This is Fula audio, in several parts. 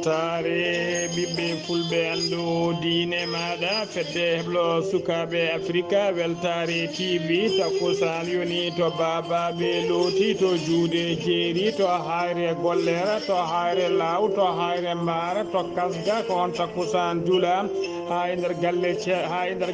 weltare ɓiɓɓe fulɓe anndu diine maɗa fedde heblo sukaɓe afrique weltare tv takkusan yoni to babaɓe looti to juuɗe jeeri to hayre gollera to hayre law to hayre mbara to kasga ko on takkusan juula ha e nder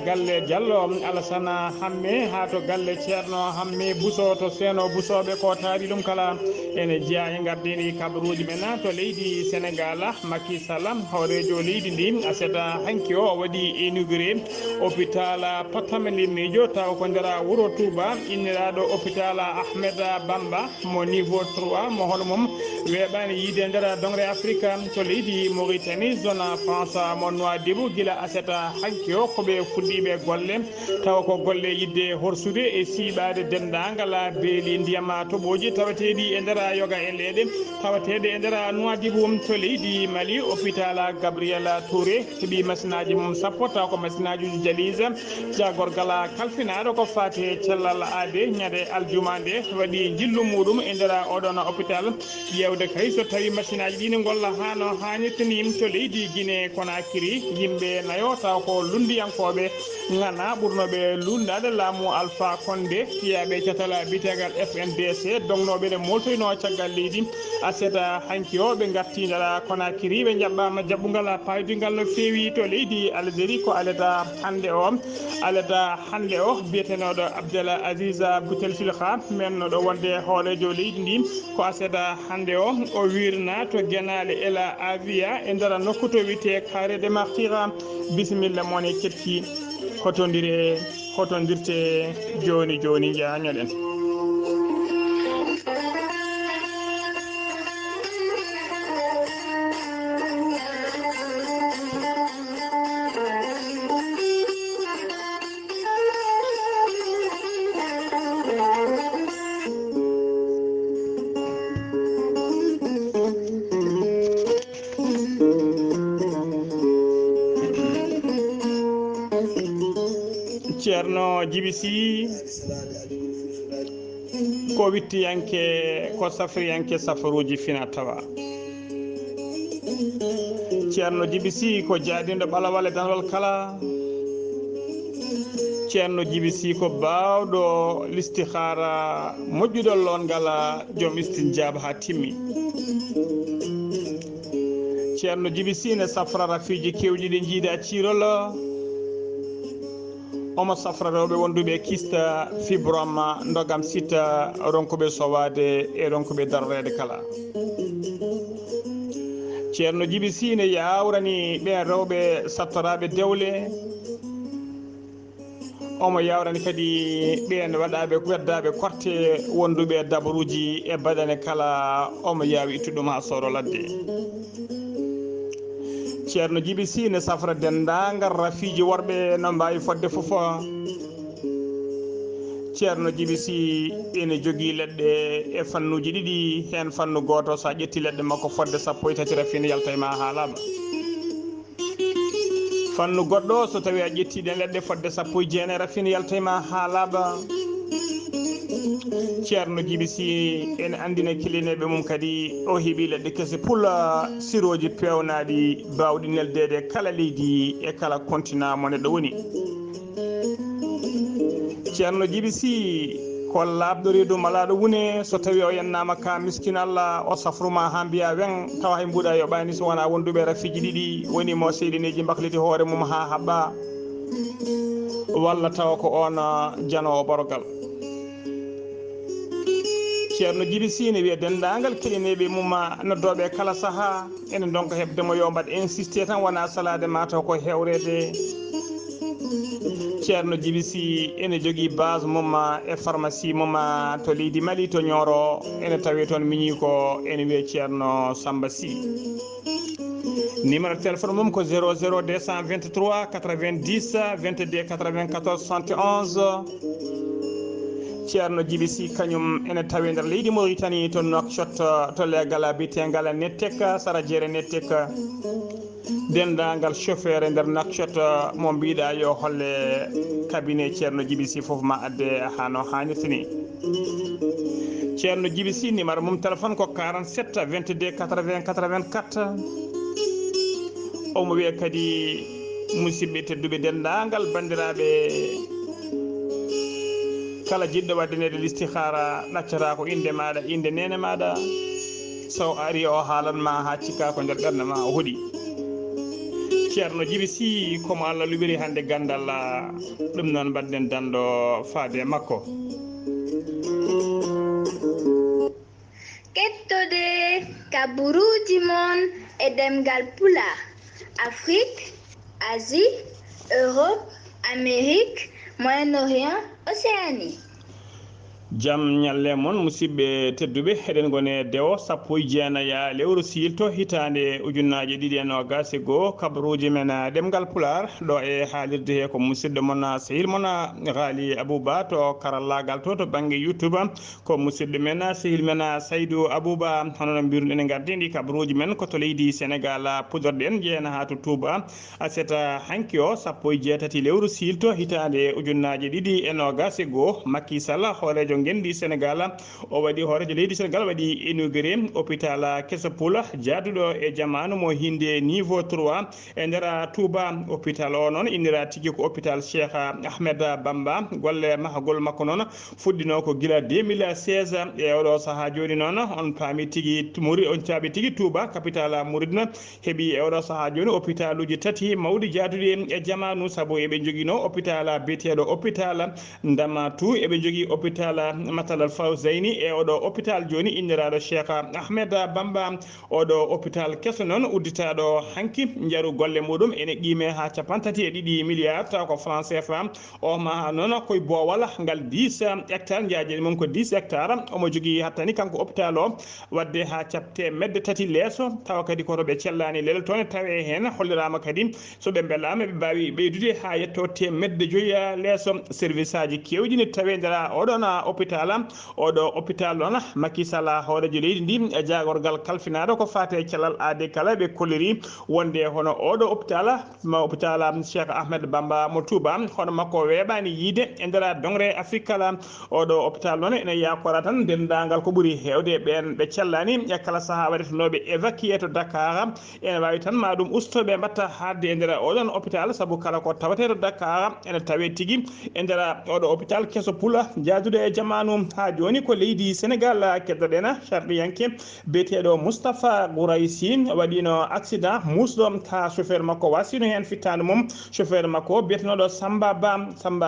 galle diallo alassana hamme ha to galle ceerno hamme buso to seeno busoɓe ko taari ɗum kala ene jeeya e gardini kabaruji men to leydi sénégal Macky Sall horejo leydi ndi aseta hanki o waɗi inauguré hôpital Patamelimejo taw ko nder wuuro Touba inniraɗo hôpital Ahmed Bamba mo niveau 3 mo hono mum weeɓani yiide nder dongre Afrique to leydi Mauritanie zone France mo Nouadhibou guila aseta hanki o koɓe fuɗɗiɓe golle taw ko golle yidde horsude e siiɓade dendagal beeli ndiyam toɓoji tawateɗi e nder yoga e leeɗe tawateɗe e nder Nouadhibou to leydi Mali hôpital Gabriel Touré heeɓi machine aji mum sappo taw ko machine aji dialyse jagorgal kalfinaɗo ko fati cellal aade ñande aljuma nde waɗi jillu muɗum e nder oɗon hôpital ƴewde kay so tawi machine aji ɗi ne golla hano hannirtini to leydi Guinée Conakry yimɓe nayo taw ko lundiyankoɓe gana ɓurnoɓe lundade laamu Alpha Condé fiyaɓe catal bitegal FNDC dongnoɓe ne moltoyno caggal leydi aseta hanki o ɓe garti nder Conakry ɓe jaɓɓama jaɓɓugal paydugal no feewi to leydi Algérie ko aleta hande o biyetenoɗo Abdel Aziz Bouteflika mennoɗo wonde hoolejo leydi ndi ko aseta hande o wirna to Guénale Ela Avia e nder nokku to wiyete Carré des Martyrs bisimilla mone ketki hotondirte joni jañoɗen. Ceerno Djiby Sy ko wittiyanke ko safriyanke safaruji fina tawa Ceerno Djiby Sy ko jaadindo ɓalawal e danwal kala Ceerno Djiby Sy ko bawɗo listihara moƴƴuɗol longal joom istinjaba ha timmi Ceerno Djiby Sy ne safra rafiji kewɗi ɗi jiida cirol omo safra rewɓe wonduɓe kista fibrome dogam sita ronkuɓe sowade e ronkuɓe darorede kala Ceerno Djiby Sy ne yawrani ɓen rewɓe sattoraɓe dewle omo yawrani kadi ɓen weddaɓe korte wonduɓe dabaruji e baɗane kala omo yawi ittuɗum ha soro ladde Ceerno Djiby Sy ne safra dendagal rafiji worɓe no mbawi fodde foof Ceerno Djiby Sy ene jogui leɗɗe e fannuji ɗiɗi hen fannu goto sa ƴetti leɗɗe makko fodde 13 rafine yalta e ma haalama fannu goɗɗo so tawi a ƴettiɗen leɗɗe fodde 19 rafine yalta e ma haalaba Ceerno Djiby Sy ene andina kilineɓe mum kadi o heeɓi leɗɗe kese pulla siroji pewnaɗi bawɗi neldede kala leydi e kala continent mo neɗɗo woni Ceerno Djiby Sy ko labɗo reedu malaɗo wune so tawi o yennama ka miskine Allah o safruma ha mbiya wen tawa hay mbuɗa yoɓani so wona wonduɓe rafiji ɗiɗi woni mo seydineji bakliti hoore mum ha haɓɓa walla tawa ko on janowo ɓorgal Ceerno Djiby Sy ne wiya dendagal keɗineɓe mum noddoɓe kala saaha ene donka hebdemo yo mbaɗ insisté tan wona salade mataw ko hewrede Ceerno Djiby Sy ene jogui base mum e pharmacie mum to leydi Mali to Nioro ene tawi toon miñi ko ene wiye Ceerno Samba Sy numéro téléphone mum ko 00 223 90 22 94 71 Ceerno Djiby Sy kañum ene tawi nder leydi Mauritanie to Nouakchott to legal bitegal Nettek sara jeere Nettek dendagal chauffeur e nder Nouakchott mo mbiɗa yo holle cabinet Ceerno Djiby Sy foof ma adde hano hannirtini Ceerno Djiby Sy numéro mum téléphone ko 47 22 80 84 omo wiya kadi musidɓe tedduɓe dendagal bandiraɓe kala jiɗɗo waddanede listihara ɗaccata ko inde maɗa inde nene maɗa so ari o haalanma ha cikka ko nder ɓerde ma o huuɗi ceerno Djiby Sy komo Allah luɓiri hande gandal ɗum noon mbaɗɗen dando faade makko. kettode kaburuji mon e demgal pula Afrique, Asie, Europe, Amérique, Moyen-Orient, Océanie. Jam ñalle mon musidɓe tedduɓe eɗen gone dewo sappo e jeenaya lewru silto hitande ujunnaje 2020 kabaruji men ɗemgal pular ɗo e haalirde he ko musidɗo mon sehil mon Ghali Abouba to karallagal to banggue YouTube ko musidɗo men sehil men Saydou Abouba hono no mbiruɗen e gardi ɗi kabaruji men ko to leydi Sénégal pudorɗen jeena ha to Touba aseta hanki o sappo e jeetati lewru silto hitande ujunnaje 2021 Macky Sall hoorejo gendi Sénégal o waɗi hoorejo leydi Sénégal waɗi inauguré hôpital Kesopoul jaaduɗo e jamanu mo hinde niveau 3 e nder Touba hôpital o noon innira tigui ko hôpital Cheikh Ahmed Bamba golle mahagol makko noon fuɗɗino ko gila 2016 e oɗo saaha joni noon on paami tigui on caaɓi tigui Touba capital Mouridna heeɓi e oɗo saaha joni hôpital uji tati mawɗi jaaduɗi e jamanu saabu eɓe joguino hôpital biyeteɗo hôpital Ndamatou eɓe jogui hôpital Matalal Fawzeyni e oɗo hôpital joni inniraɗo Cheikh Ahmed Bamba oɗo hôpital keso noon udditaɗo hanki jaaru golle muɗum ene qime ha 32 milliards taw ko franc CFA o ma noon koye boowal ngal 10 hectares jaajeɗi mum ko 10 hectares omo jogui hattani kanko hôpital o wadde ha capte medde tati leeso tawa kadi koto ɓe cellani lelel toon tawe hen hollirama kadi so ɓe beelama ɓe mbawi ɓeydude ha yetto temedde joyyi leeso service aji kewɗi ne tawe nder oɗon hôpital oɗo hôpital noon Macky Sall hoorejo leydi ndi e jagorgal kalfinaɗo ko fate cellal aade kala ɓe kolliri wonde hono oɗo hôpital Cheikh Ahmed Bamba mo Touba hono makko weeɓani yiide e nder dongre Afrique kala oɗo hôpital noon ene yakora tan dendagal ko ɓuuri hewde ɓen ɓe cellani e kala saaha waɗetanoɓe évacué to Dakar ene wawi tan ma ɗum ustoɓe mbatta hadde e nder oɗon hôpital saabu kala ko tawate to Dakar ene tawe tigui e nder oɗo hôpital Kesopoul jaaduɗo e jamanu ha joni ko leydi Sénégal keddoɗen sharɗiyanke biyeteɗo Moustapha Gouraysi waɗino accident musɗo ka chauffeur makko wasino hen fittanu mum chauffeur makko biyetenoɗo Samba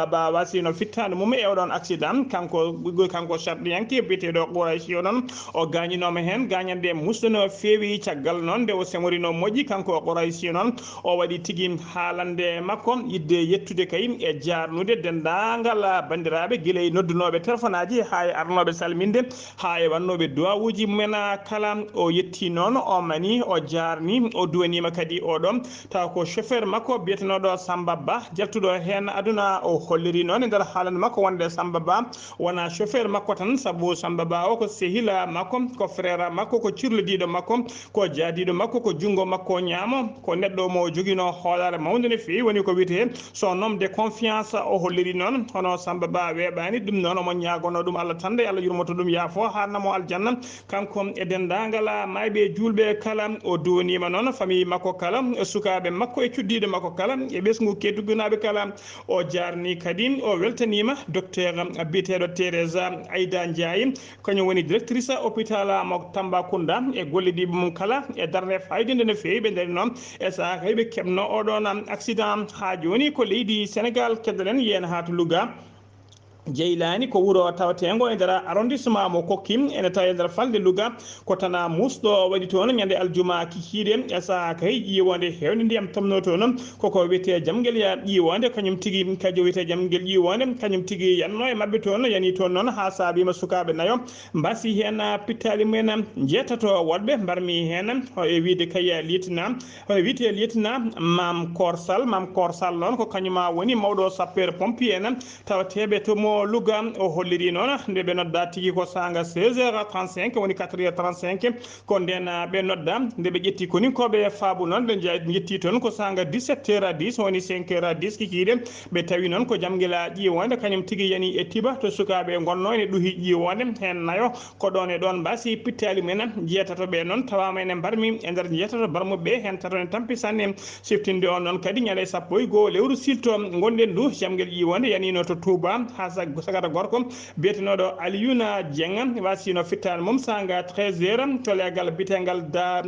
Ba wasino fittanu mum e oɗon accident kanko sharɗiyanke biyeteɗo Gouraysi o noon o gañinoma hen gañande musɗo no feewi caggal noon nde o semorino moƴƴi kanko Gouraysi noon o waɗi tigui haalande makko yidde yettude kay e jarnude dendagal bandiraɓe guila e noddunoɓe téléphone aji ha e arnoɓe salminde ha e wannoɓe duwawuji mumen kala o yetti noon o mani o jarni o duwanima kadi oɗon taw ko chauffeur makko biyetenoɗo Samba Ba jaltuɗo hen aduna o holliri noon e nder haalande makko wonde Samba Ba wona chauffeur makko tan saabu Samba Ba o ko sehila makko ko frère makko ko curlodiɗo makko ko jaadiɗo makko ko junggo makko ñaamo ko neɗɗo mo joguino hoolare mawde no fewi woni ko wiyete son homme de confiance o holliri noon hono Samba Ba weeɓani ɗum noon omo ñagono ɗum Allah tande Allah yurmoto ɗum yaafo hannamo aljanna kanko e dendagal mayɓe julɓe kala o duwanima noon famille makko kala sukaɓe makko e cuddiɗo makko kala e ɓesgu keddugunaɓe kala o jarni kadi o weltanima docteur biyeteɗo Thérèse Aïda Ndiaye kañum woni directrice hôpital mo Tambacounda e golle ɗiɓe mum kala e darde fayde no fewi ɓe dari noon e saaha kay ɓe keɓno oɗon accident ha joni ko leydi Sénégal keddoɗen yena ha to Louga Jeylani ko wuro tawatengo e nder arrondissement mo Kokki ene tawi e nder falde Louga ko tana musɗo waɗi toon ñande aljuma kikiɗe e saaha kay ƴiwonde hewde ndiyam tamno toon koko wiyete jamguel ƴiwonde kañum tigui kadi wiyete jamguel ƴiwonde kañum tigui yanno e mabɓe toon yani toon noon ha saabima sukaɓe nayo mbasi hen pittali mumen jeetato woɗɓe mbarmi hen e wiide kay lieutenant hono wiyete lieutenant Mam Korsal noon ko kañuma woni mawɗo sapeur pompier en tawateɓe tomo mo Louga o holliri noon nde ɓe nodda tigi ko sanga 16h35 woni 4h35 ko nden ɓe nodda nde ɓe ƴetti koni koɓe faabu noon ɓe jetti toon ko sanga 17h10 woni 5h10 kikiɗe ɓe tawi noon ko jamguila ƴiwonde kañum tigui yani e tiba to sukaɓe gonno ene ɗuuhi ƴiwonde hen nayo ko ɗon e ɗon mbasi pittali mumen jeetato ɓe noon tawama ene mbarmi e nder jeetato barmuɓe hen tato en tampi sanne siftinde on noon kadi ñaɗa 11 lewru silto gonɗen du jamguel ƴiwonde yanino to Touba ha sagata gorko biyetenoɗo Aliouna Dieng wasino fittade mum sanga 13h to legal bitegal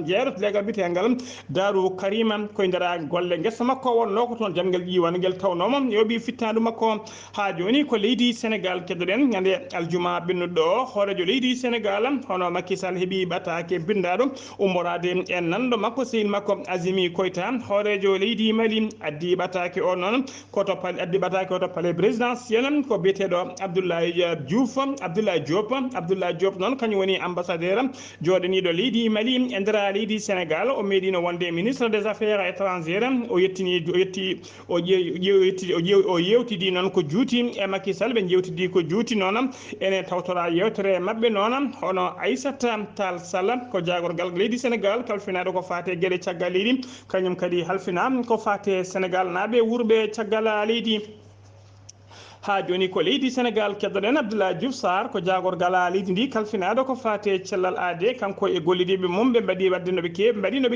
jeero to legal bitegal Darou Karima koye nder golle guesa makko wonno ko toon jamguel ƴiwonde guel tawnoma yoɓi fittadu makko ha joni ko leydi Sénégal keddoɗen ñande aljuma binnuɗo o hoorejo leydi Sénégal hono Macky Sall heeɓi ɓattake bindaɗo ummorade e nanɗo makko sehil makko Azimi Koïta hoorejo leydi Mali addi ɓattake o noon koto addi ɓattake oto palais présidentiel ko biyeteɗo Abdoulaye Diop noon kañum woni ambassadeur joɗaniɗo leydi Mali e nder leydi Sénégal o meeɗino wonde ministre des affaires étrangères o yewtidi noon ko juuti e Macky Sall ɓe jewtidi ko juuti noon ene tawtora yewtere mabɓe noon hono Aissata Tall Sall ko jagorgal leydi Sénégal kalfinaɗo ko fate gueɗe caggal leydi kañum kadi halfina ko fate Sénégal naaɓe wurɓe caggal leydi ha joni ko leydi Sénégal keddoɗen Abdoulaye Diouf Sarr ko jagorgal leydi ndi kalfinaɗo ko fate cellal aade kanko e gollidiɓe mum ɓe mbaɗi wadde noɓe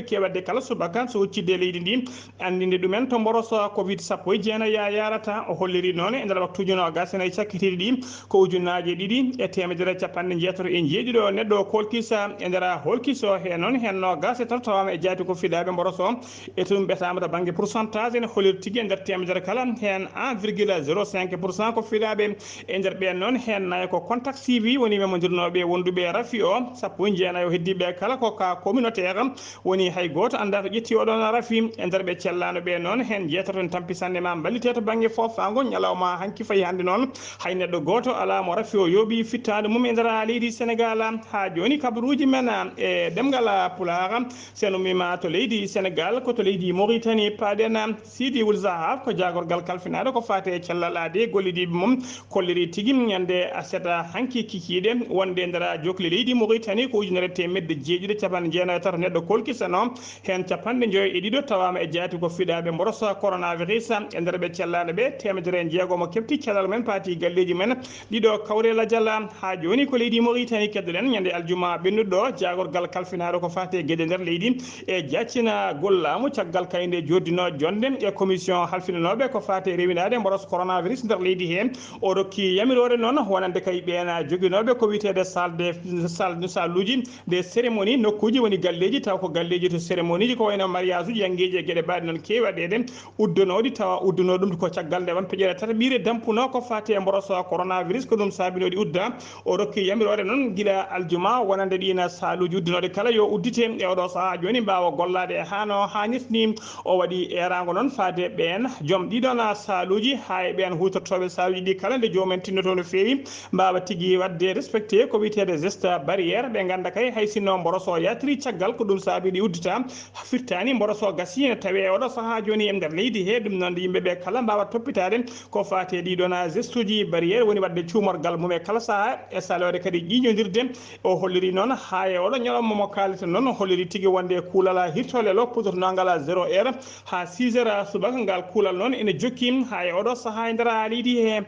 keewi wadde kala subaka so huccidde leydi ndi andinde ɗumen to mboroso Covid 19 yarata o holliri noon e nder waktuji nogas e cakkitiɗi ɗi ko ujunnaje ɗiɗi e temedere capanɗe jeetato e jeeɗiɗo neɗɗo kolkisa e nder holkiso he noon hen nogas e tawama e jaati ko fiɗaɓe mboroso e tum ɓetama to banggue pourcentage ene holliri tigui e nder temedere kala hen 1,05% ko fiɗaɓe e nder ɓen noon hen nayi ko contact suivi woni memodirnoɓe wonduɓe rafi o 19 heddiɓe kala ko ka communautaire woni hay goto anda to ƴetti oɗon rafi e nder ɓe cellano ɓe noon hen jeetato en tampi sanne ma ballite to banggue fofago ñalawma hanki fayi hande noon hay neɗɗo goto ala mo rafi o yooɓi fittade mum e nder leydi Sénégal ha joni kabaruji men e ɗemgal Pulaar sen ummima to leydi Sénégal ko to leydi Mauritanie paɗen Sidi Wul Zahab ko jagorgal kalfinaɗo ko fate cellal ade gollidiɓe mum kolliri tigui ñande aseta hanki kikiɗe wonde nder jokli leydi Mauritanie ko ujunere temedde jeeɗiɗi capanɗe jeenayi tato neɗɗo kolkisano hen capanɗe joyi e ɗiɗo tawama e jaati ko fiɗaɓe mborosa coronavirus e nder ɓe cellaɗo ɓe temedere jeegomo kefti cellal men paati galleji men ɗiɗo kawrela dialla ha joni ko leydi Mauritanie keddoɗen ñande aljuma ɓennuɗo jagorgal kalfinaɗo ko fate gueɗe nder leydi e jaccina gollamu caggal kayde joddino jonde e commission halfinanoɓe ko fate rewinade mboros coronavirus nder leydi he o rokki yamirore noon wonande kay ɓen joguinoɓe ko witede salluji des cérémonie nokkuji woni galleji taw ko galleji to cérémonie ji ko wayno mariage uji yangueji e gueɗe mbaɗe noon kewi waɗede uddonoɗi tawa udduno ɗum ko caggal nde wan peƴere tata ɓiire dampuno ko fate e mboroso coronavirus ko ɗum saabinoɗi udda o rokki yamirore noon guila aljuma wonande ɗina saluji uddinoɗe kala yo uddite e oɗo saaha joni mbawa gollade e hano hannirni o waɗi erago noon fade ɓen joom ɗiɗon saluji ha e ɓen hutortoɓe saluji ɗi kala nde jomumen tinnoto no fewi mbawa tigui wadde respecté ko witede geste barriére ɓe ganda kay hay sinno mboroso yatiri caggal ko ɗum saabi ɗi uddita firtani mboroso gasi ne tawi oɗo saaha joni e nder leydi he ɗum noon yimɓeɓe kala mbawa toppitade ko fate ɗiɗon geste uji barriére woni wadde cuumorgal mum e kala saaha e salode kadi ƴiƴodirde o holliri noon ha e oɗo ñalawma mo kaliten noon holliri tigui wonde kuulal hirtole lo putotonogal 0 heure ha 6 heures subaka ngal kuulal noon ene jokki ha e oɗo saaha e nder leydi he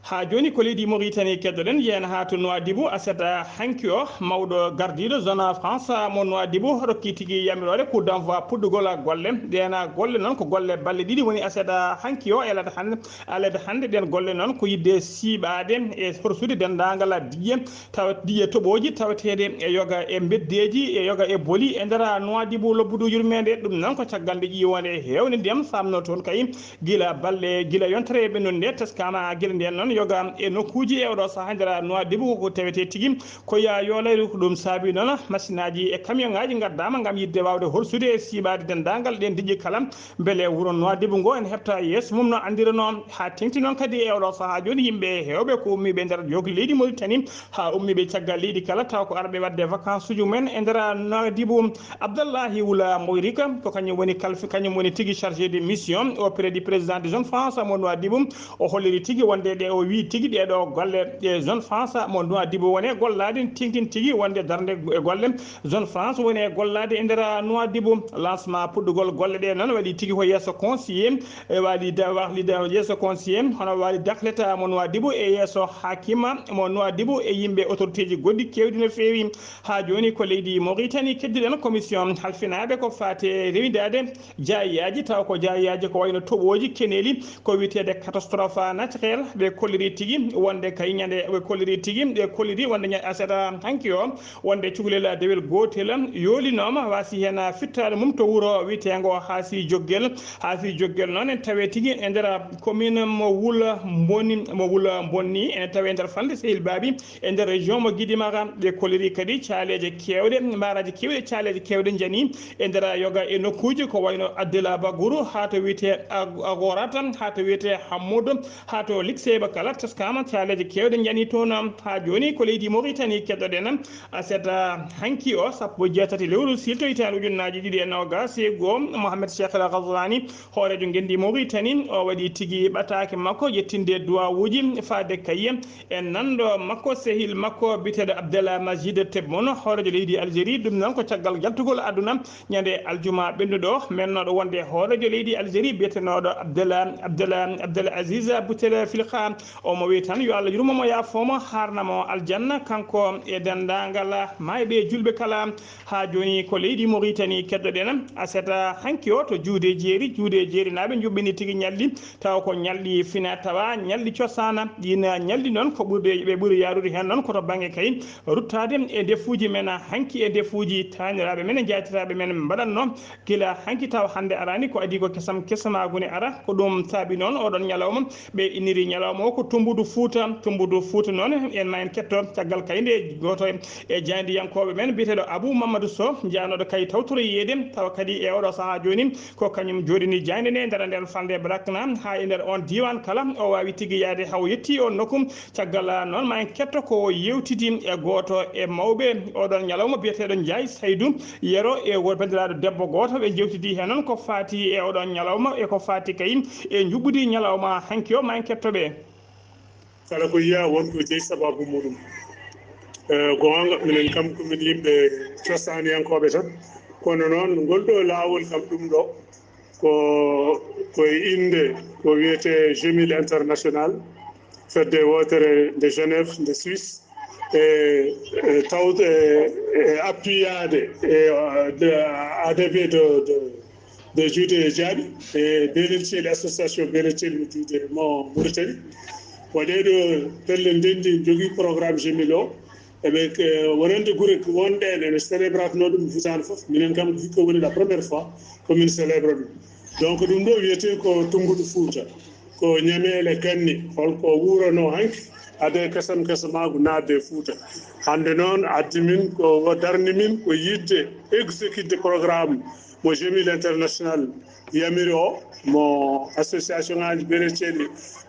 ha joni ko leydi Mauritanie keddoɗen yen ha to Nouadhibou aseta hanki o mawɗo gardiɗo zone France mo Nouadhibou rokki tigui yamirore coup d'envoi puɗɗugol golle ɗena golle noon ko golle balle ɗiɗi woni aseta hanki o alede hande ɗen golle noon ko yidde siɓade e horsude dendagal diƴe toɓoji tawetede e yoga e beddeji e yoga e booli e nder Nouadhibou lobbudu yurmede ɗum noon ko caggal nde ƴiwonde hewde ndiyam samno toon kay guila balle guila yontere ɓennude nde teskama guila nden noon yoga e nokkuji ewɗo saha ndera Nouadhibou ko tewete tigui ko ya yolere ko ɗum saabi noon machinaji e camion ngaji gaddama gam yidde wawde horsude e siɓade dendagal ɗen diƴƴi kala beele wuuro Nouadhibou ngo en hepta yesso mum no andirano ha tengti noon kadi e oɗo saaha joni yimɓe hewɓe ko ummiɓe nder jogui leydi Mauritanie ha ummiɓe caggal leydi kala taw ko arɓe wadde vacance uji mumen e nder Nouadhibou. Abdallahi Wula Moyrika ko kañum woni kañum woni tigui chargé de mission auprès du président de Zone France mo Nouadhibou o holliri tigui wonde ɗe o wi tigui ɗeɗo golle ɗe Zone France mo Nouadhibou woni e gollade tigui tigui wonde darde e golle Zone France woni e gollade e nder Nouadhibou. Lancement puɗɗugol golle ɗe noon waɗi tigui ko yesso conseiller waɗi yesso conseiller hono waɗi dakleta mo Nouadhibou e yesso hakima mo Nouadhibou e yimɓe autorité ji goɗɗi kewɗi no fewi ha joni ko leydi Mauritanie keddiɗen commission halfinaɓe ko fate rewidade jaayiyaji taw ko jaayiyaji ko wayno toɓoji keneli ko witede catastrophe naturel ɓe kolliri tigui wonde kay ñande ɓe kolliri tigui ɓe kolliri wonde asata hanki o wonde cukalel dewel gotel yolinoma wasi hen fittade mum to wuuro witego haasi joggel noon en tawe tigui e nder commune mo Wula Bonni ene tawe nder Fande Sehil Babi e nder région mo Guidimara ɓe kolliri kadi caaleje kewɗe mbaraji kewɗe caaleje kewɗe jani e nder yoga e nokkuji ko wayno Abdela Bagourou ha to wiyete Agorata ha to wiyete Hammoudou ha to Lixeba kala teskama caaleje kewɗe jani toon ha joni ko leydi Mauritanie keddoɗen aseta hanki o sappo jeetati lewru silto hitande ujunnaji ɗiɗi e nogas e goho Mohamed Cheikh El Ghazouani hoorejo gendi Mauritanie o waɗi tigui ɓatake makko yettinde duwawuji fade kayi e nanɗo makko sehil makko biteɗo Abdallah Majid Tebboune hoorejo leydi Algérie ɗum noon ko caggal jaltugol aduna ñande aljuma ɓennuɗo mennoɗo wonde hoorejo leydi Algérie biyetenoɗo Abdel Aziz Bouteflika Filka omo wi tan yo Allah yurmomo yafomo harnamo aljanna kanko e dendagal mayɓe julɓe kala ha joni ko leydi Mauritanie keddoɗen aseta hanki o to juude jeeri naɓe juɓɓini tigui ñalli taw ko ñalli fina tawa ñalli cosana ɗina ñalli noon ko ɓe ɓuuri yarude hen noon koto banggue kay ruttade e defuji men hanki e defuji taniraɓe men e jatiraɓe men mbaɗanno gila hanki taw hande arani ko adi ko kesamagune ara ko ɗum saabi noon oɗon ñalawma ɓe iniri ñalawma o ko tumbudu Fouta noon en ma en ketto caggal kayde goto e jandiyankoɓe men biyeteɗo Abou Mamadou Sow janoɗo kay tawtoro yeyde tawa kadi e oɗo saaha joni ko kañum joɗini jande nde nder nden Fande Brakna ha e nder on diwan kala o wawi tigui yaade haw yetti on nokkum caggal noon ma en ketto ko yewtidi e goto e mawɓe oɗon ñalawma biyeteɗo Ndiaye Saydou yero e wor bandiraɗo debbo goto ɓe jewtidi hen noon ko fati e oɗon ñalawma e ko fati kay e juɓɓudi ñalawma hanki o ma en kettoɓe kala ko yiya wonko jeeyi sababu muɗum gonga minen kam komin yimɓe cosaniyankoɓe tan kono noon ngolɗo lawol kam ɗum ɗo koye inde ko wiyete Gemil international fedde wotere de Genève de Suisse e tawde e appuyade e ADB de juude jaaɓi e Belel association Belel juude mo Mauritanie waɗeɗo pelle ndendi jogui programme Gemil o eɓe wonande guure wonɗen ene célébratno ɗum hitande foof minen kam hikka woni la première fois komin célèbre ɗum donc ɗum ɗo wiyete ko Tumbuɗo Fouta ko ñamele ganni holko wuurano hanki ade kesamago nadde Fouta hande noon addi min ko darni min ko yidde exécuté programme mo Gemil international yamiri o mo association ngaji bereteɗi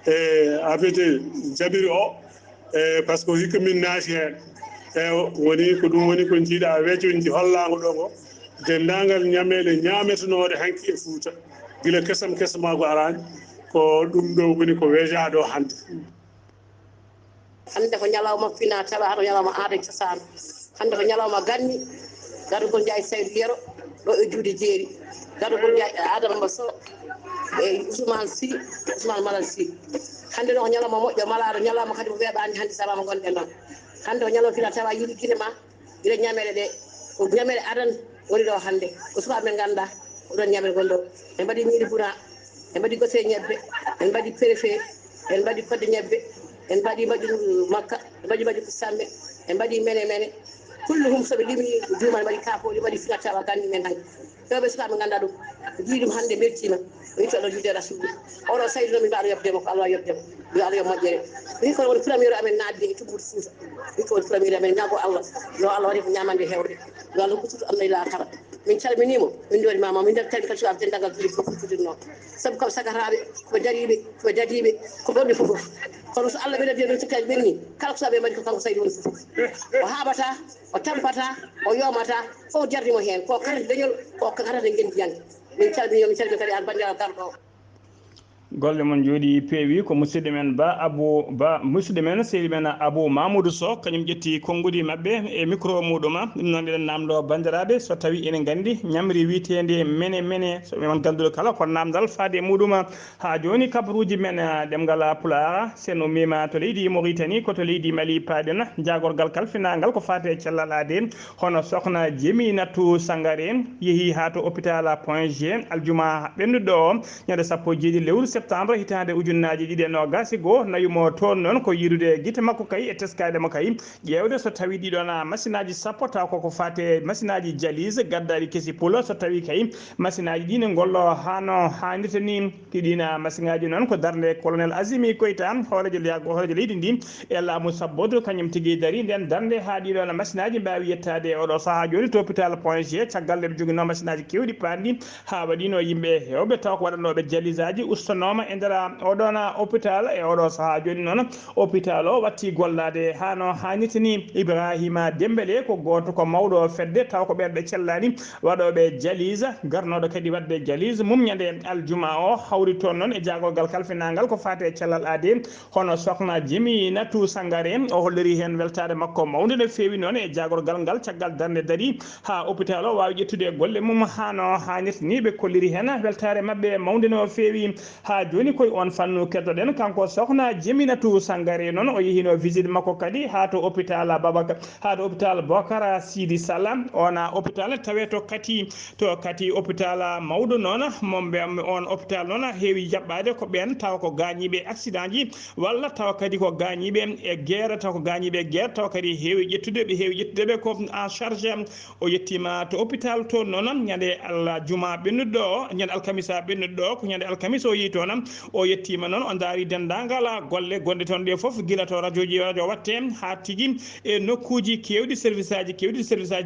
e APT jaɓiri o par ce que hikka min naati hen woni ko ɗum woni ko jiiɗa weejoji hollago ɗo ngo dendagal ñamele ñametenoɗe hanki e Fouta guila kesamago arani ko ɗum ɗo woni ko weejaɗo hande ko ñalawma fina tawa ko ñalawma aada cosaan hande ko ñalawma ganni garugol Ndiaye Saydou yero ɗo e juude jeeri garugol Ndiaye Adama Mba Sow e Ousmane Malal Sy hande ɗo ko ñalawma moƴƴo malaɗo ñalawma kadi mo weeɓani hande sabama gonɗen ɗon hande ko ñalawma fina tawa yiɗi guine ma guila ñamele ɗe ko ñamele adan woni ɗo hande ko sukaɓe men ganduɗa oɗon ñamel gonɗo en mbaɗi ñiiri buna en mbaɗi gose ñebbe en mbaɗi préfet en mbaɗi kodde ñebbe en mbaɗi makka en mbaɗi ko samme en mbaɗi mene kulluhum soɓe limi juuma en mbaɗi kafoɗi mbaɗi fina tawa ganni men hanki rewɓe sukaɓe ganda ɗum jii ɗum hannde beltima wiyto Allah juude rasulu oɗo sayduno min mba Allah yoɓdemo ko Allah yoɓdemo yo Allah yo moƴƴere wi ko woni premier amen nadde e tumbude Fouta wi ko woni premier amen ñago Allah yo Allah waɗi ko ñamande hewde yo Allah huccito Allah ila kara min calminimo min joni mama min nder tawi kadi sukaɓe dendagal juuɗe fof futtudirno saabu kamɓe sagataɓe koɓe dariɓe koɓe dadiɓe ko ɗonɓe fof kono so Allah ɓeɗa ɗon cikkaji ɓenni kala ko sukaɓe mbaɗi ko kanko saydi woni fof o haɓata o tampata o yomata fof jardimo hen ko kala dañol ko kala guendi jangde min calmini kadi an bandiraɗo garɗo golle mon jooɗi peewi ko musidɗo men ba musidɗo men sehli men Abou Mamoudou Sow kañum ƴetti konngudi maɓɓe e micro muɗuma ɗum noon eɗen namdo bandiraɓe so tawi enen gandi ñamri wiitede mene so ɓe won ganduɗo kala ko namdal faade muɗuma ha joni kabaruji men ɗemgal Pulaar seno mima to leydi Mauritanie koto leydi Mali paaɗen jagorgal kalfinagal ko fate e cellal aade hono sokhna Djeminatou Sangaré yeehi ha to hôpital Point G aljuma ɓennuɗo o ñande 17 lewru septembre hitande ujunnaji ɗiɗi e nogas goo nayumo toon noon ko yirude guite makko kay e teskade mo kay ƴewde so tawi ɗiɗon machine aji sappo taw koko fate machine aji dialyse gaddaɗi keesi pulo so tawi kay machine aji ɗi ne gollo hano hannirta ni ɗiɗina machine aji noon ko darde colonel Azimi Koyta horejo leydi ndi e laamu sabbodo kañum tigui dari nden darde ha ɗiɗon machine aji mbawi yettade oɗo saaha joni to hôpital Point G caggal nde ɓe joguino machine aji kewɗi panɗi ha waɗino yimɓe hewɓe taw ko waɗanoɓe dialyse aji ustanoma e nder oɗon hôpital e oɗo saaha joni noon hôpital o watti gollade hano hannirta ni Ibrahima Dembélé ko goto ko mawɗo fedde taw ko ɓerɗe cellani waɗoɓe dialyse garnoɗo kadi wadde dialyse mum ñande aljuma o hawri toon noon e jagorgal kalfinagal ko fate cellal aade hono sokhna Djeminatou Sangaré o holliri hen weltade makko mawde no fewi noon e jagorgal ngal caggal darde dari ha hôpital o wawi ƴettude golle mum hano hannirta ni ɓe kolliri hen weltare mabɓe mawde no fewi ha joni koye on fannu keddoɗen kanko sokhna Djeminatou Sangaré noon o yehino visite makko kadi ha to hôpital Bocara Sidi Salla ona hôpital tawe to kati hôpital mawɗo noon momɓe on hôpital noon heewi jaɓɓade ko ɓen taw ko gañiɓe accident ji walla taw kadi ko gañiɓe e guerre taw ko gañiɓe e guerre taw kadi heewi ƴettudeɓe ko en charge o yettima to hôpital to noon ñande aljuma ɓennuɗo o ñande alkamisa ɓennuɗo o ko ñande alkamisa o yeehi toon o yettima noon o daari dendagal golle gonɗe toon ɗe foof guila to radio watte ha tigui e nokkuji kewɗi service aji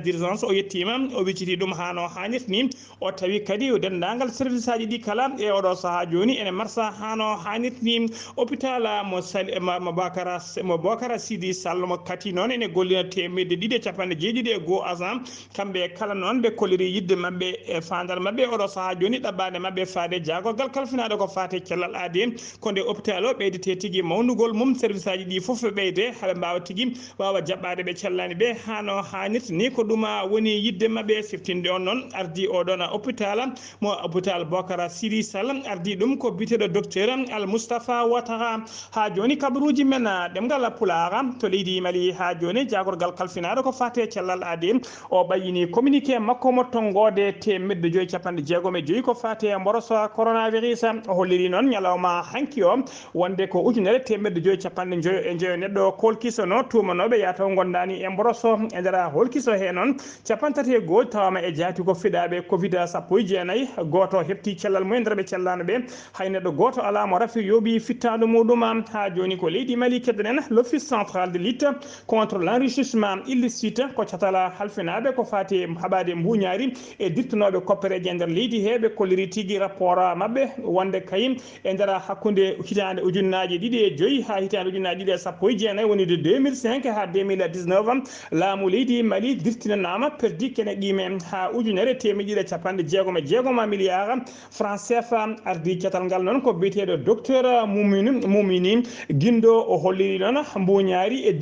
d'urgence o yettima o wicciti ɗum hano hannirta ni o tawi kadi dendagal service aji ɗi kala e oɗo saaha joni ene marsa hano hannirta ni hôpital mo Bocara Sidi Salla mo kati noon ene gollina temedde ɗiɗi e capanɗe jeeɗiɗi e goho agent kamɓe kala noon ɓe kolliri yidde mabɓe e fandal mabɓe oɗo saaha joni ɗaɓɓade mabɓe faade jagorgal kalfinaɗo ko fate cellal aade ko nde hôpital o ɓeydete tigui mawnugol mum service aji ɗi foof ɓeyde haɓe mbawa tigui wawa jaɓɓade ɓe cellani ɓe hano hannirta ni ko ɗum woni yidde mabɓe siftinde on noon ardi oɗon hôpital Bocara Sidi Sall ardi ɗum ko biteɗo docteur Al Moustapha Ouattara ha joni kabaruji men ɗemgal Pulaar to leydi Mali ha joni jagorgal kalfinaɗo ko fate cellal aade o ɓayini communiqué makko mo tongode temedde joyyi capanɗe jeegom e joyyi ko fate mboroso coronavirus o holliri noon ñalawma hanki o wonde ko ujunere temedde joyyi capanɗe jeeyo neɗɗo kolkiso no tumanoɓe yataw gondani e mboroso e nder holkiso he noon capantati e goho tawama e jaati ko fiɗaɓe covid 19 goto hefti cellal mumen nder ɓe cellano ɓe hay neɗɗo goto ala mo rafi yooɓi fittadu muɗum ha joni ko leydi Mali keddoɗen l'office central de lutte contre l'enrichissement illicite ko catala halfinaɓe ko fati haɓade mbuñari e dirtunoɓe koppereje e nder leydi he ɓe kolliri tigui rapport mabɓe wonde kayim e nder hakkude hitande ujunnaji ɗiɗi e joyyi ha hitande ujunnaji ɗiɗi e sappo e jeenayyi woni de 2005 ha 2019 laamu leydi Mali dirtinanama perdi kene qime ha ujunere temedde capanɗe jeegom e jeegom milliard franc CFA ardi catal ngal noon ko biyeteɗo docteur Moumini Guindo o holliri noon mbuñaari e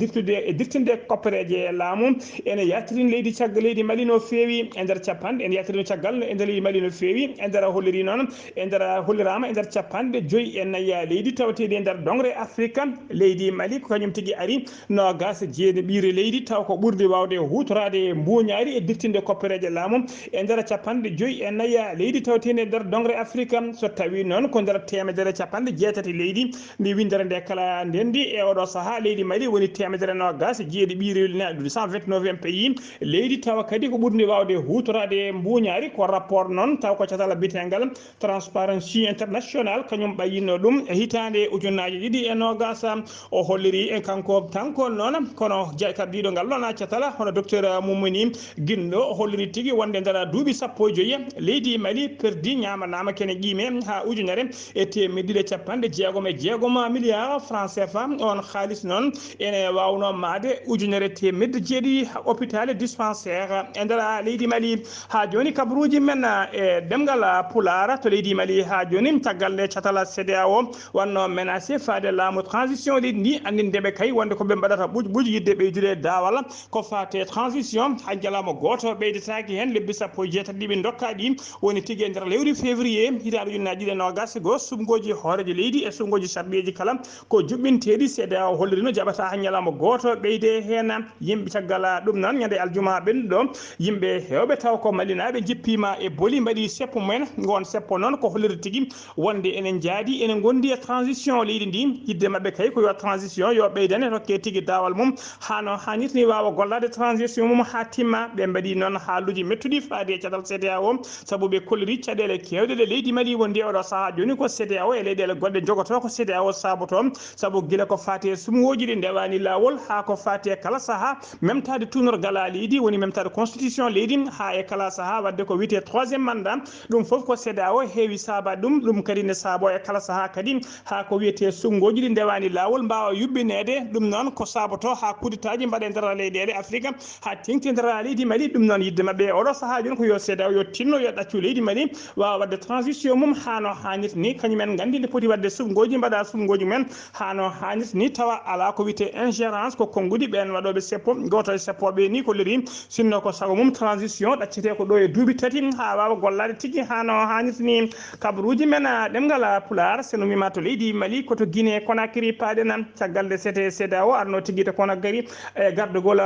dirtinde koppereje laamu ene yattirin leydi Mali no feewi e nder capanɗe ene yattirin caggal e nder leydi Mali no feewi e nder holliri noon e nder hollirama e nder capanɗe joyi e nayya leydi tawateɗi e nder dongre afrique leydi Mali ko kañum tigui ari nogas jeeni ɓiire leydi taw ko ɓurde wawde hutorade mbuñaari e dirtinde koppereje laamu e nder capanɗe joyi e nayya leydi tawateɗi e nder dongre afrique so tawi noon ko nder temedere capanɗe jeetati leydi ndi windere nde kala ndendi e oɗo saaha leydi Mali woni temedere nogas jeeɗi ɓiire 129 pays leydi tawa kadi ko ɓurde wawde hutorade mbuñaari ko rapport noon taw ko catala bitengal Transparency International kañum ɓayinno ɗum e hitande ujunnaji ɗiɗi e nogas o holliri e kanko tanko noon kono kaddiɗo ngal ɗon accatala hono docteur Moumouni Guindo o holliri tigui wonde nder duuɓi 15 leydi Mali perdi ñamanama kene qiime ha ujunere e temedde capanɗe jeegom milliard francs CFA on haalis noon ene wawno maade ujunere temedde jeeɗiɗi hôpital dispensaire e nder leydi Mali ha joni kabaruji men e demgal pulara to leydi Mali ha joni caggal nde catala CEDEAO wanno menacé faade laamu transition leydi ndi andindeɓe kay wonde ko ɓe mbaɗata ɓuuƴ yidde ɓeydude dawal ko fate transition ha jalama goto ɓeydetaki hen lebbi 17 ɗiɓe dokkaɗi woni tigui e nder lewru février hitande ujunnaje ɗiɗi e nogas go sumgoji hooreje leydi e sumgoji sarɗiji kala ko juɓɓinteɗi CEDEAO hollirino jaɓata ha ñalama goto ɓeyde hen yimɓe caggal ɗum noon ñande aljuma ɓenɗo yimɓe hewɓe taw ko malinaɓe jippima e booli mbaɗi seppo mumen gon seppo noon ko holliri tigui wonde enen jaadi enen gondi e transition leydi ndi yidde mabɓe kay ko yo transition yo ɓeydane rokke tigui dawal mum hano hannirta ni wawa gollade transition mum ha timma ɓe mbaɗi noon haaluji mettuɗi faade e catal CEDEAO saabu ɓe kolliri caɗele kewɗe ɗe leydi Mali wondi oɗo saaha joni ko CEDEAO e leyɗele goɗɗe jogoto ko CEDEAO saboto saabu guila ko fate sumgoji ɗi ndewani lawol ha ko fate kala saaha memtade tunorgal leydi woni memtade constitution leydi ha e kala saaha wadde ko wiyete 3e mandat ɗum foof ko CEDEAO heewi saaba ɗum kadi ne saabo e kala saaha kadi ha ko wiyete sumgoji ɗi ndewani lawol mbawa yuɓɓinede ɗum noon ko saboto ha kudetaji mbaɗe nder leyɗele Afrique ha tengti nder leydi Mali ɗum noon yidde mabɓe oɗo saaha joni ko yo CEDEAO yo tinno yo ɗaccu leydi Mali wawa wadde transition mum hano hannirta ni kañumen gandi nde poti wadde sumgoji mbaɗa sumgoji mumen hano hannirta ni tawa ala ko wiyete ingérence ko konngudi ɓen waɗoɓe seppo goto e seppoɓe ni kolliri sinno ko sago mum transition ɗaccete ko ɗo e duuɓi tati ha wawa gollade tigui hano hannirta ni kabaruji men ɗemgal pular seno wima to leydi Mali koto Guinée Conakry paɗen caggal nde sete CEDEAO arno tigui to Conakry e gardugol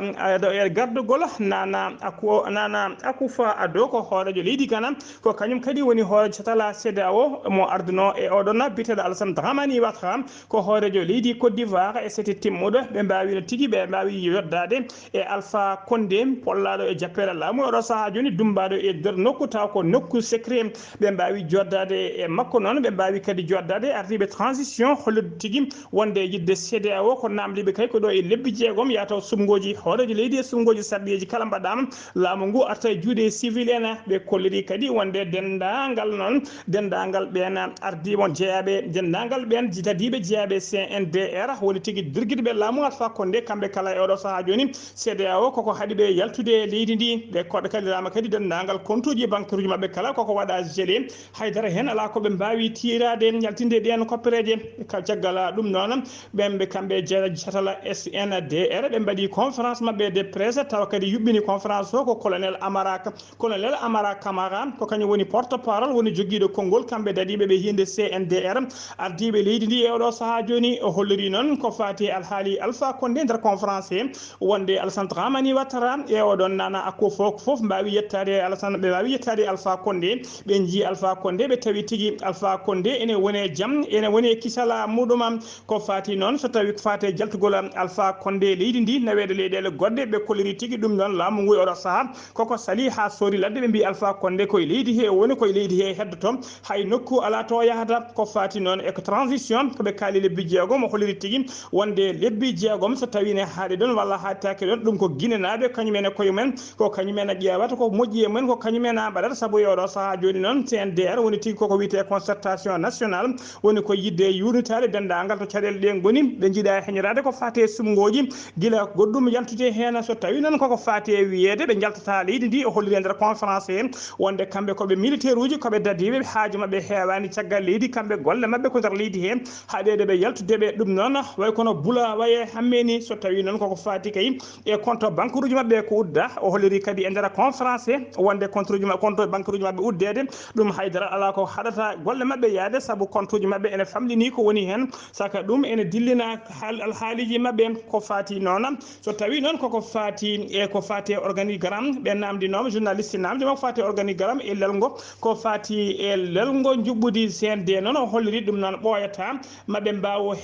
nana Akufo Addo ko hoorejo leydi Ghana ko kañum kadi woni hoorejo catala CEDEAO mo arduno e oɗon biteɗo Alassane Dramani Ouattara ko hoorejo leydi Côte d'Ivoire e seti timmuɗo ɓe mbawino tigui ɓe mbawi yoddade e Alpha Condé pollaɗo e jappere laamu oɗo saaha joni dumbaɗo e nder nokku taw ko nokku secret ɓe mbawi joddade e makko noon ɓe mbawi kadi joddade ardiɓe transition hollirde tigui wonde yidde CEDEAO ko namdiɓe kay ko ɗo e lebbi jeegom yataw sumgoji hoorejo leydi e sumgoji sarɗiji kala mbaɗama laamu ngu arta e juuɗe civil en ɓe kolliri kadi wonde dendagal noon dendagal ɓen ardimon jeeyaɓe dendagal ɓen jitadiɓe jeeyaɓe CNDR woni tigui dirguiɗeɓe laamu Alpha Condé kamɓe kala e oɗo saaha joni CEDEAO koko haaɗiɓe yaltude leydi ndi ɓe koɗɗo kallirama kadi dendagal compte uji banque uji mabɓe kala koko waɗa gelé haydara hen ala koɓe mbawi tirade yaltinde ɗen koppereje caggal ɗum noon ɓenɓe kamɓe catala SNDR ɓe mbaɗi conférence mabɓe de presse tawa kadi yuɓɓini conférence o ko colonel Amara Camara ko kañum woni porte parole woni joguiɗo konngol kamɓe dadiɓe ɓe hinde CNDR ardiɓe leydi ndi e oɗo saaha joni o holliri noon ko fati alhaali Alpha Condé nder conférence he wonde Alassane Dramani Ouattara e oɗon Nana Akufo foof mbawi yettade Alassane ɓe mbawi yettade Alpha Condé ɓe jii Alpha Condé ɓe tawi tigui Alpha Condé ene wone jaam ene woni kisala muɗum ko fati noon so tawi ko fati jaltugol Alpha Condé leydi ndi nawede leyɗele goɗɗe ɓe kolliri tigui ɗum noon laamu ngu oɗo saaha koko sali ha soori ladde ɓe mbi Alpha Condé koye leydi he woni koye leydi he heddoto hay nokku ala to yahata ko fati noon eko transition koɓe kaali lebbi jeegom o holliri tigui wonde lebbi jeegom so tawi ne haaɗi ɗon walla hattake ɗon ɗum ko guinenaɓe kañumen e koye mumen ko kañumen ƴewata ko moƴƴi e mumen ko kañumen mbaɗata saabu e oɗo saaha joni noon CNDR woni tigui koko wiyete concertation nationale woni ko yidde yurnitade dendagal to caɗele ɗe goni ɓe jiiɗa heñorade ko fate sumgoji guila goɗɗum yaltude hen so tawi noon koko fate wiyede ɓe jaltata leydi ndi o holliri e nder conférence he wonde kamɓe koɓe militaire uji koɓe dadiɓe haaju mabɓe hewani caggal leydi kamɓe golle mabɓe ko nder leydi he haɗede ɓe yaltudeɓe ɗum noon way kono bula waye hammeni so tawi noon koko fati kay e compte banque uji mabɓe ko udda o holliri kadi e nder conférence he wonde compte banque uji mabɓe uddede ɗum haydara ala ko haɗata golle mabɓe mabɓe yaade saabu compte uji mabɓe ene famɗini ko woni hen saka ɗum ene dillina alhaaliji mabɓe ko fati noon so tawi noon koko fati e ko fati organigramme ɓe namdinoma journaliste namdi ko fati organigramme e lelgo ko fati e lelgo juɓɓudi CND noon o holliri ɗum noon ɓooyata maɓe mbawa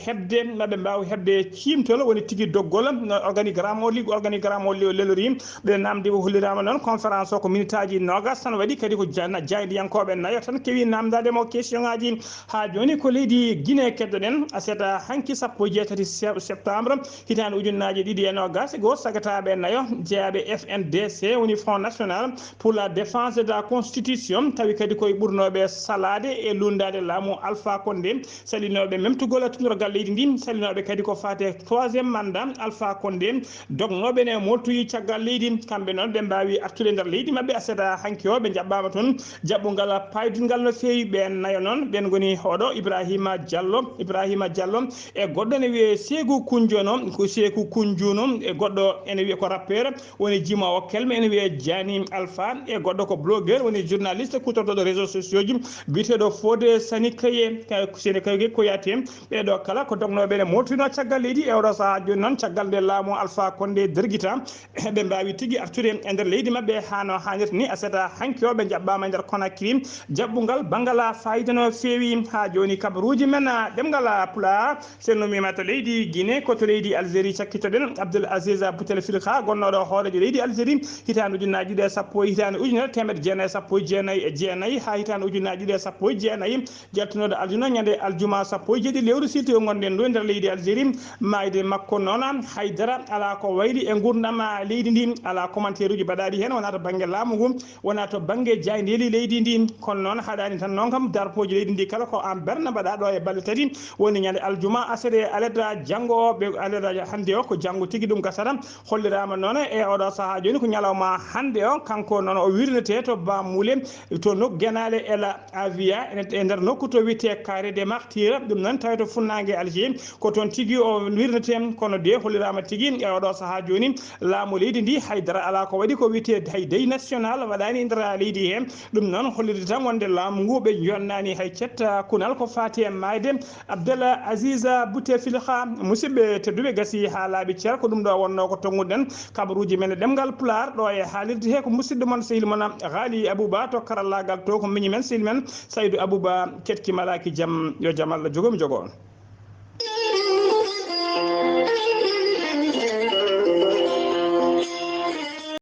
hebde cimtol woni tigui doggol organigramme o liggo organigramme o lelori ɓe namdi o hollirama noon conférence o ko minute aji nogas tan waɗi kadi ko jaydiyankoɓe nayo tan kewi namdademo question ngaji ha joni ko leydi Guinée keddoɗen aseta hanki 17 septembre hitande ujunnaji 2021 sagataɓe nayo jeeyaɓe FNDC woni Front National pour la défense de la constitution tawi kadi koye ɓurnoɓe salade e lundade laamu Alpha Condé salinoɓe memtugol tunorgal leydi ndi salinoɓe kadi ko fate 3e mandat Alpha Condé dognoɓe ne moltoyi caggal leydi kamɓe noon ɓe mbawi artude nder leydi mabɓe aseta hanki o ɓe jaɓɓama toon jaɓɓugal paydungal no fewi ɓen nayo noon ɓen goni oɗo Ibrahima Diallo e goɗɗo ne wiye Sékou Koundiouno ko Sékou Koundiouno e goɗɗo ene wiye ko rappeur woni Djima Okkelme ene wiye Diani Alpha e goɗɗo ko blogueur woni journaliste kutorɗo réseaux sociaux ji biteɗo Fodé Sanikaye Koyate ɓeɗo kala ko dognoɓe ne moltino caggal leydi e oɗo saaha joni noon caggal nde laamu Alpha Condé derguita ɓe mbawi tigui artude e nder leydi mabɓe hano hannirta ni aseta hanki o ɓe jaɓɓama e nder Conakry jaɓɓugal bangala fayida no fewi ha joni kabaruji men ɗemgal pulaar selnomima to leydi Guinée ko to leydi Algérie cakkitoɗen Abdoul Aziz Bouteflika gonnoɗo hoorejo leydi Algérie hitande ujunnaji ɗiɗi e sappo hitande ujunere temedde jeenayyi e sappo e jeenayyi ha hitande ujunnaji ɗiɗi e sappo e jeenayyi jaltunoɗo aljuma ñande aljuma sappo e jeeɗiɗi lewru silti o gonɗen ɗo nder leydi Algérie mayde makko noon haydara ala ko wayli e gurdam leydi ndi ala commentaire uji mbaɗaɗi hen wona to banggue laamu ngu wona to banggue jaydeli leydi ndi kono noon haɗani tan noon kam darpoji leydi ndi kala ko an berne mbaɗa ɗo e balɗe tati woni ñande aljuma asede aleda janggo o ɓe aleda hande o ko janggo tigui ɗum gasata hollirama noon e oɗo saaha joni ko ñalawma hande o kanko noon o wirnete to Bammoulé to Guénalé Ela Avia e nder nokku to wiyete Carré des Martyrs ɗum noon tawi to funnague Alger ko toon tigui o wirnete kono de hollirama tigui e oɗo saaha joni laamu leydi ndi haydara ala ko waɗi ko wiyete hay deuil national waɗani nder leydi he ɗum noon hollirde tan wonde laamu ngu ɓe jonnani hay cetta kunal ko fati e mayde Abdoul Aziz Bouteflika musidɓe tedduɓe gasi ha laaɓi ceer ko ɗum ɗo wonno ko tonguɗen kabaruji men ɗemgal pulaar ɗo e haalirde he ko musidɗo moon sehil moon Ghali Abouba to karallagal to ko miñi men sehil men Saydou Abouba ketki malaki jaam yo jaam Allah jogomi jogo on